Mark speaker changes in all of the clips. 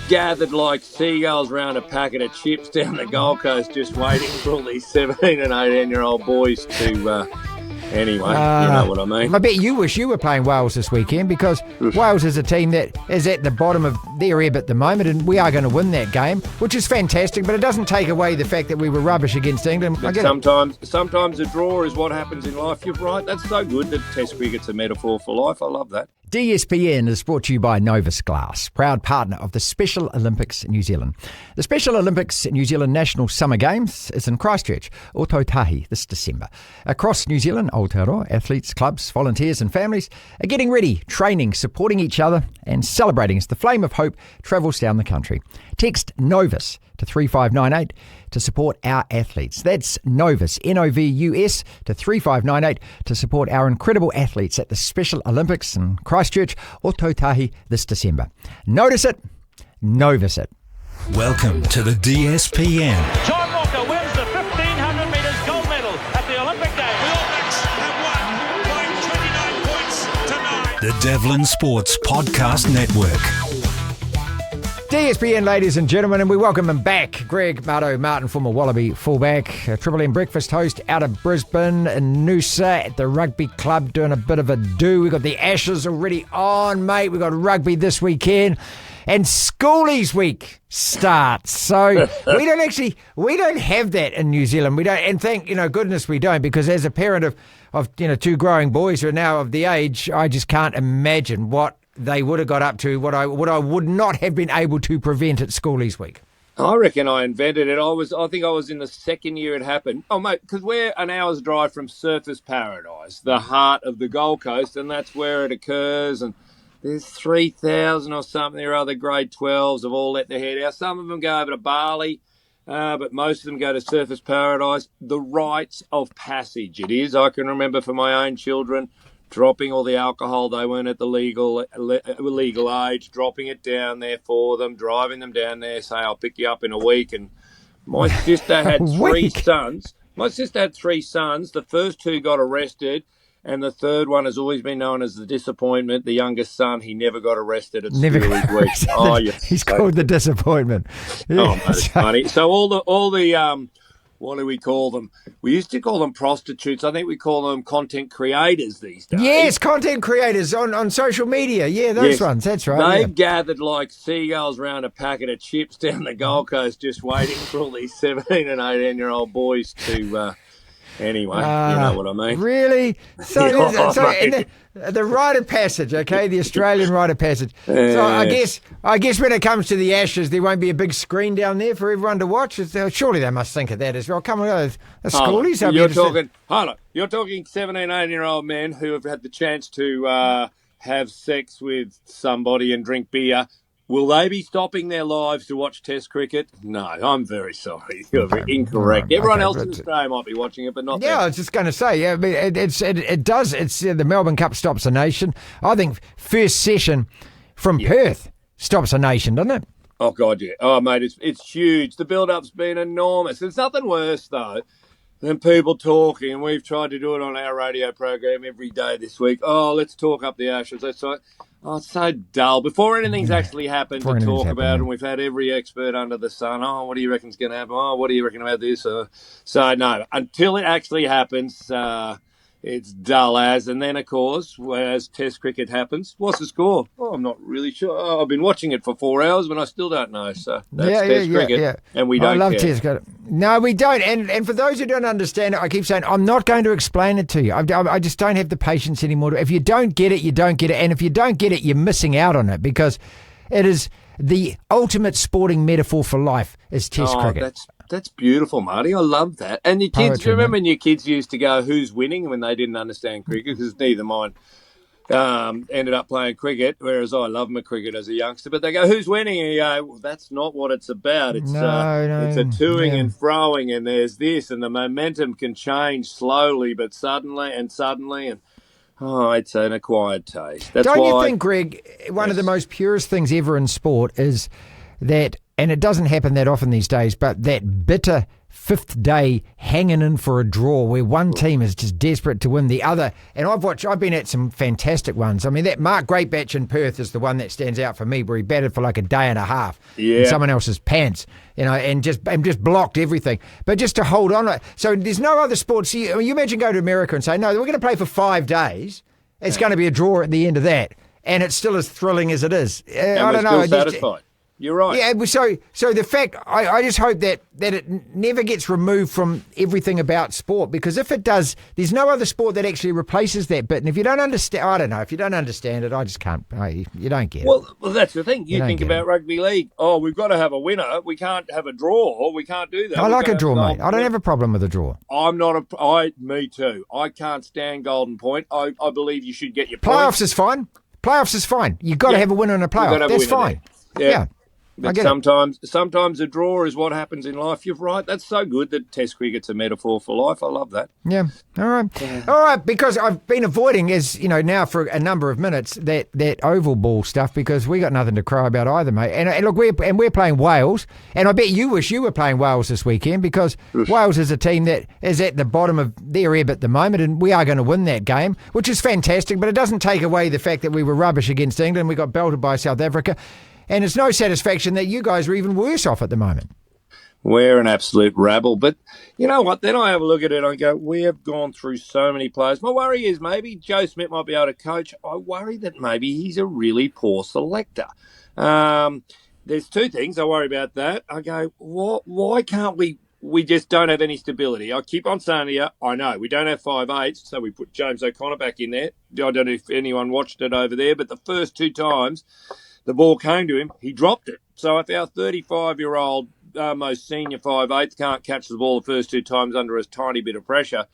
Speaker 1: gathered like seagulls round a packet of chips down the Gold Coast, just waiting for all these 17 and 18-year-old boys to... Anyway, you know what I mean.
Speaker 2: I bet you wish you were playing Wales this weekend, because Wales is a team that is at the bottom of their ebb at the moment, and we are going to win that game, which is fantastic, but it doesn't take away the fact that we were rubbish against England.
Speaker 1: Sometimes a draw is what happens in life. You're right. That's so good that Test cricket's a metaphor for life. I love that.
Speaker 2: DSPN is brought to you by Novus Glass, proud partner of the Special Olympics New Zealand. The Special Olympics New Zealand National Summer Games is in Christchurch, Ōtautahi, this December. Across New Zealand, Aotearoa athletes, clubs, volunteers and families are getting ready, training, supporting each other and celebrating as the flame of hope travels down the country. Text Novus to 3598 to support our athletes. That's Novus, Novus, to 3598 to support our incredible athletes at the Special Olympics in Christchurch, Ōtautahi, this December. Notice it, Novus it.
Speaker 3: Welcome to the DSPN.
Speaker 4: John Walker wins the 1,500 metres gold medal at the Olympic Games.
Speaker 5: The All Blacks have won by 29 points to 9.
Speaker 3: The Devlin Sports Podcast Network.
Speaker 2: DSPN, ladies and gentlemen, and we welcome them back. Greg, Marto, Martin, former Wallaby fullback, Triple M breakfast host out of Brisbane and Noosa at the Rugby Club, doing a bit of a do. We've got the Ashes already on, mate. We've got rugby this weekend. And Schoolies week starts. So we don't have that in New Zealand. We don't, and thank goodness we don't, because as a parent of two growing boys who are now of the age, I just can't imagine what they would have got up to, what I would not have been able to prevent at Schoolies week.
Speaker 1: I reckon I invented it. I think I was in the second year it happened. Oh, mate, because we're an hour's drive from Surfers Paradise, the heart of the Gold Coast, and that's where it occurs. And there's 3,000 or something or other grade 12s have all let their head out. Some of them go over to Bali, but most of them go to Surfers Paradise. The rites of passage it is. I can remember for my own children dropping all the alcohol. They weren't at the legal age, dropping it down there for them, driving them down there, say, I'll pick you up in a week. And my sister had three sons. My sister had three sons. The first two got arrested, and the third one has always been known as the disappointment. The youngest son, he never got arrested at Schoolies week. Oh, yes.
Speaker 2: He's called the disappointment.
Speaker 1: Oh, that's funny. So all the what do we call them? We used to call them prostitutes. I think we call them content creators these days.
Speaker 2: Yes, content creators on social media. Yeah, those ones. That's right.
Speaker 1: They've gathered like seagulls round a packet of chips down the Gold Coast, just waiting for all these 17 and 18-year-old boys to... Anyway, you know what I mean.
Speaker 2: Really? So, the rite of passage, okay, the Australian rite of passage. So I guess when it comes to the Ashes, there won't be a big screen down there for everyone to watch. Surely they must think of that as well. Come on, the Schoolies.
Speaker 1: You're talking 17, 18-year-old men who have had the chance to have sex with somebody and drink beer. Will they be stopping their lives to watch Test cricket? No, I'm very sorry. You're incorrect. Everyone else in Australia might be watching it, but not them.
Speaker 2: Yeah, I was just going to say, I mean, it does. It's the Melbourne Cup stops a nation. I think first session from Perth stops a nation, doesn't it?
Speaker 1: Oh, God, yeah. Oh, mate, it's huge. The build-up's been enormous. There's nothing worse, though, than people talking, and we've tried to do it on our radio program every day this week. Oh, let's talk up the Ashes. Oh, it's so dull. Before anything's actually happened to talk about, and we've had every expert under the sun. Oh, what do you reckon's going to happen? Oh, what do you reckon about this? So, no, until it actually happens, it's dull as. And then, of course, as Test cricket happens, what's the score? Oh, I'm not really sure. Oh, I've been watching it for 4 hours, but I still don't know. So that's Test cricket, and we don't
Speaker 2: I love
Speaker 1: care.
Speaker 2: Test cricket. No, we don't. And for those who don't understand it, I keep saying, I'm not going to explain it to you. I just don't have the patience anymore. If you don't get it, you don't get it. And if you don't get it, you're missing out on it, because it is the ultimate sporting metaphor for life is Test cricket.
Speaker 1: That's beautiful, Marty. I love that. And your kids, do you remember when your kids used to go, who's winning, when they didn't understand cricket? Because neither mine ended up playing cricket, whereas I love my cricket as a youngster. But they go, who's winning? And you go, well, that's not what it's about. It's it's a toing and froing, and there's this, and the momentum can change slowly, but suddenly, and it's an acquired taste. That's
Speaker 2: Don't you think, Greg, one of the most purest things ever in sport is that, and it doesn't happen that often these days, but that bitter fifth day hanging in for a draw where one team is just desperate to win the other. And I've been at some fantastic ones. I mean, that Mark Greatbatch in Perth is the one that stands out for me, where he batted for like a day and a half in someone else's pants, and just blocked everything. But just to hold on. So there's no other sports. You imagine go to America and say, no, we're going to play for 5 days. It's going to be a draw at the end of that. And it's still as thrilling as it is. I don't know.
Speaker 1: Still satisfied. You're right.
Speaker 2: Yeah, so the fact, I just hope that it never gets removed from everything about sport, because if it does, there's no other sport that actually replaces that bit. And if you don't understand, I don't know, if you don't understand it, I just can't, you don't get it.
Speaker 1: Well, that's the thing. You think about rugby league. Oh, we've got to have a winner. We can't have a draw. We can't do that.
Speaker 2: I like a draw, mate. I don't have a problem with a draw.
Speaker 1: Me too. I can't stand golden point. I believe you should get your
Speaker 2: playoffs is fine. Playoffs is fine. You've got to have a winner in a playoff. That's fine. Yeah.
Speaker 1: But sometimes a draw is what happens in life. You're right. That's so good that Test cricket's a metaphor for life. I love that.
Speaker 2: Yeah. All right. Yeah. All right. Because I've been avoiding, as you know, now for a number of minutes, that oval ball stuff, because we got nothing to cry about either, mate. And look, we're playing Wales, and I bet you wish you were playing Wales this weekend, because Wales is a team that is at the bottom of their ebb at the moment, and we are going to win that game, which is fantastic. But it doesn't take away the fact that we were rubbish against England. We got belted by South Africa. And it's no satisfaction that you guys are even worse off at the moment.
Speaker 1: We're an absolute rabble. But you know what? Then I have a look at it and I go, we have gone through so many players. My worry is maybe Joe Schmidt might be able to coach. I worry that maybe he's a really poor selector. There's 2 things I worry about that. I go, why can't we just don't have any stability? I keep on saying to you, I know, we don't have 5'8", so we put James O'Connor back in there. I don't know if anyone watched it over there, but the first 2 times the ball came to him, he dropped it. So if our 35-year-old most senior 5'8" can't catch the ball the first 2 times under a tiny bit of pressure,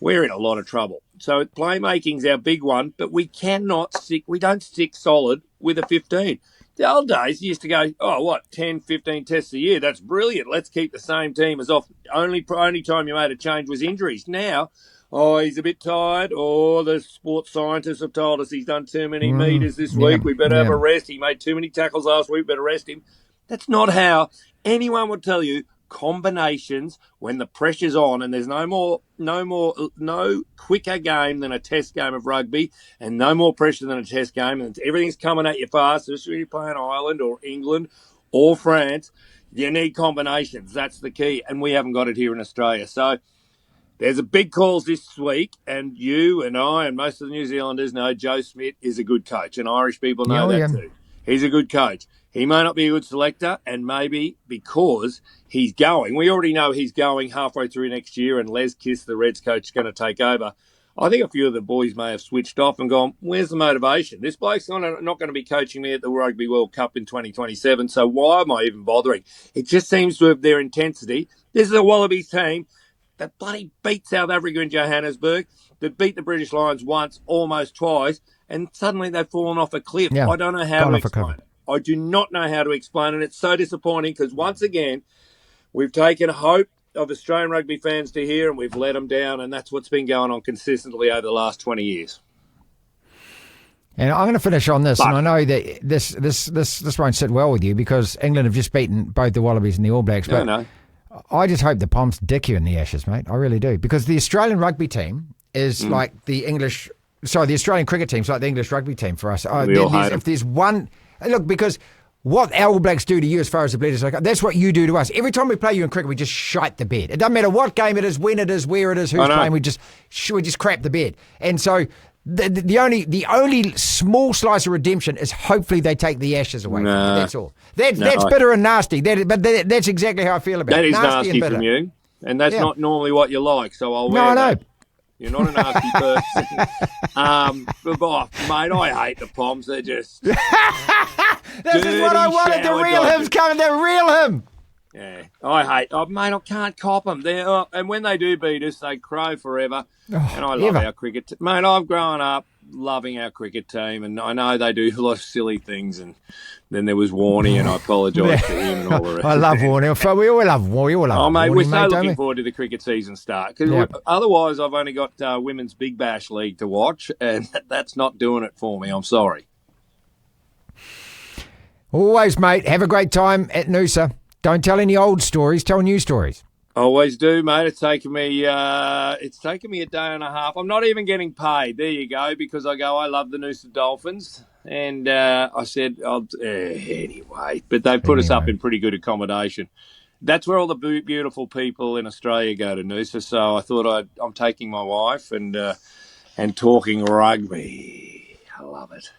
Speaker 1: we're in a lot of trouble. So playmaking's our big one, but we don't stick solid with a 15. The old days, you used to go, 10, 15 tests a year. That's brilliant. Let's keep the same team as off. Only time you made a change was injuries. Now, he's a bit tired. The sports scientists have told us he's done too many metres this week. We better have a rest. He made too many tackles last week. Better rest him. That's not how anyone would tell you combinations when the pressure's on and there's no quicker game than a test game of rugby, and no more pressure than a test game, and everything's coming at you fast. Especially when you're playing Ireland or England or France, you need combinations. That's the key, and we haven't got it here in Australia. So there's a big calls this week, and you and I and most of the New Zealanders know Joe Schmidt is a good coach, and Irish people know that too. He's a good coach. He may not be a good selector, and maybe because he's going, we already know he's going halfway through next year, and Les Kiss, the Reds coach, is going to take over. I think a few of the boys may have switched off and gone, where's the motivation? This bloke's not going to be coaching me at the Rugby World Cup in 2027, so why am I even bothering? It just seems to have their intensity. This is a Wallabies team that bloody beat South Africa in Johannesburg, that beat the British Lions once, almost twice, and suddenly they've fallen off a cliff. Yeah, I don't know how to explain it. I do not know how to explain it. It's so disappointing because, once again, we've taken hope of Australian rugby fans to here and we've let them down, and that's what's been going on consistently over the last 20 years.
Speaker 2: And I'm going to finish on this, and I know that this won't sit well with you because England have just beaten both the Wallabies and the All Blacks, but no. I just hope the Poms dick you in the Ashes, mate. I really do. Because the Australian rugby team is like the Australian cricket team's like the English rugby team for us. If there's one... Look, because what our All Blacks do to you as far as the bleeders, that's what you do to us. Every time we play you in cricket, we just shite the bed. It doesn't matter what game it is, when it is, where it is, who's playing, we just crap the bed. And so the only small slice of redemption is hopefully they take the Ashes away. No. That's all. That's bitter and nasty. But that's exactly how I feel about it.
Speaker 1: That is nasty from you, and that's not normally what you like. So I'll wear that. You're not a nasty person. Mate, I hate the Poms. They're just... This
Speaker 2: is what I wanted. The real him's coming. The real him.
Speaker 1: Yeah. I can't cop them. And when they do beat us, they crow forever. And I love our cricket. Mate, I've grown up loving our cricket team, and I know they do a lot of silly things, and then there was Warney, and I apologise to him and all the rest.
Speaker 2: I love Warney. We all love Warney.
Speaker 1: Oh, mate, we're so looking forward to the cricket season start, because otherwise I've only got Women's Big Bash League to watch, and that's not doing it for me. I'm sorry.
Speaker 2: Always, mate. Have a great time at Noosa. Don't tell any old stories. Tell new stories.
Speaker 1: Always do, mate. It's taken me a day and a half. I'm not even getting paid. There you go, because I love the Noosa Dolphins, and I said, anyway. But they put us up in pretty good accommodation. That's where all the beautiful people in Australia go to Noosa. So I thought I'm taking my wife and talking rugby. I love it.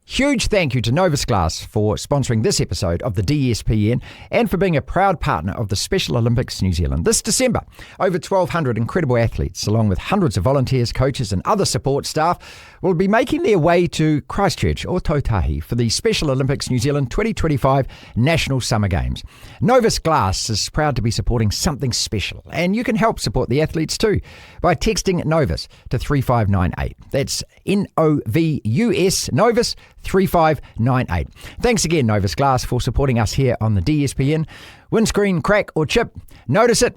Speaker 2: Huge thank you to Novus Glass for sponsoring this episode of the DSPN and for being a proud partner of the Special Olympics New Zealand. This December, over 1,200 incredible athletes, along with hundreds of volunteers, coaches and other support staff, will be making their way to Christchurch or Tautahi for the Special Olympics New Zealand 2025 National Summer Games. Novus Glass is proud to be supporting something special, and you can help support the athletes too by texting Novus to 3598. That's Novus, Novus 3598. Thanks again, Novus Glass, for supporting us here on the DSPN. Windscreen, crack or chip, notice it,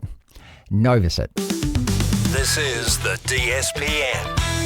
Speaker 2: Novus it.
Speaker 3: This is the DSPN.